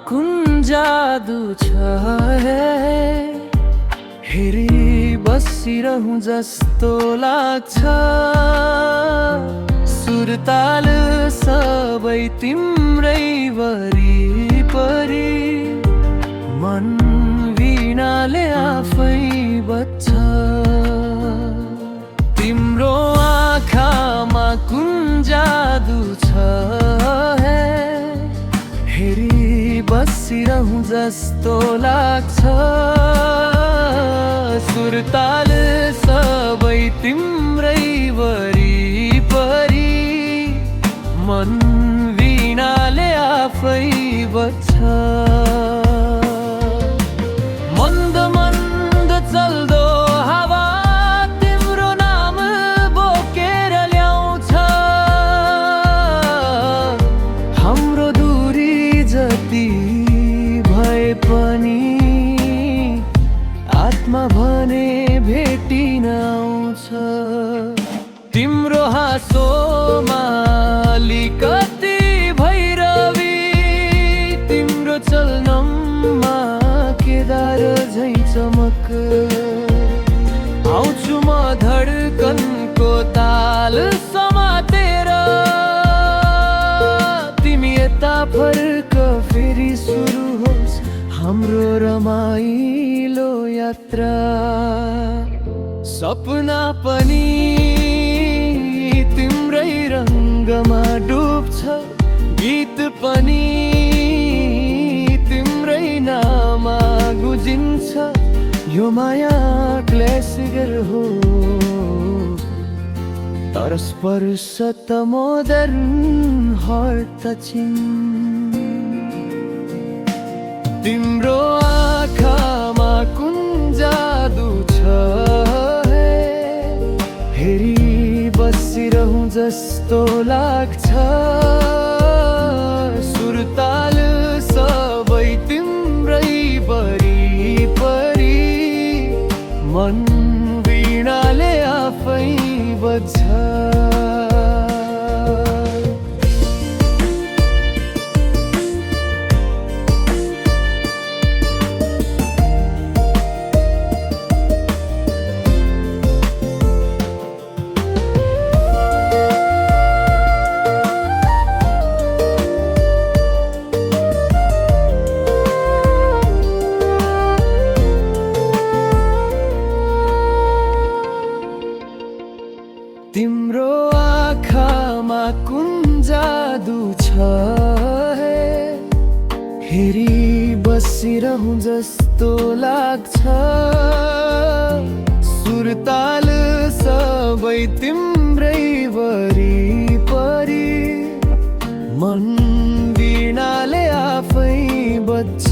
कुन जादु छ हेरी बसिरहँ जस्तो लाग्छ। सुरताल सबै तिम्रै वरिपरि, मन वीणाले आफै बज्छ। तिम्रो आँखामा कुन जादु छ हेरी बसिरहँ जस्तो लाग्छ। सुरताल सबै तिम्रै वरिपरि, मन वीणाले आफै बज्छ। मन्द मन्द चल्दो हावा तिम्रो नाम बोकेर ल्याउँछ। हाम्रो दूरी जति भए पनि आत्मा भने भेटिन आउँछ। तिम्रो हाँसोमा अलिकति भैरवी, तिम्रो चलनमा केदार झैँ चमक। आउँछु म धडकनको ताल समातेर, तिमी यता फर्क फेरि सुरु होस् हाम्रो रमाइलो यात्रा। सपना पनि तिम्रै रङ्गमा डुब्छ, गीत पनि तिम्रै नाममा गुजिन्छ। यो माया क्लासिकर हो तर स्पर्श त मोडर्न हार्ट टचिङ। तिम्रो आँखामा कुन जादु छ हेरी बसिरहँ जस्तो लाग्छ। सुरताल सबै तिम्रै वरिपरि, मन वीणाले आफै बज्छ। तिम्रो आँखामा कुन जादु छ हेरी बसिरहँ जस्तो लाग्छ। सुरताल सबै तिम्रै वरिपरि, मन वीणाले आफै बज्छ।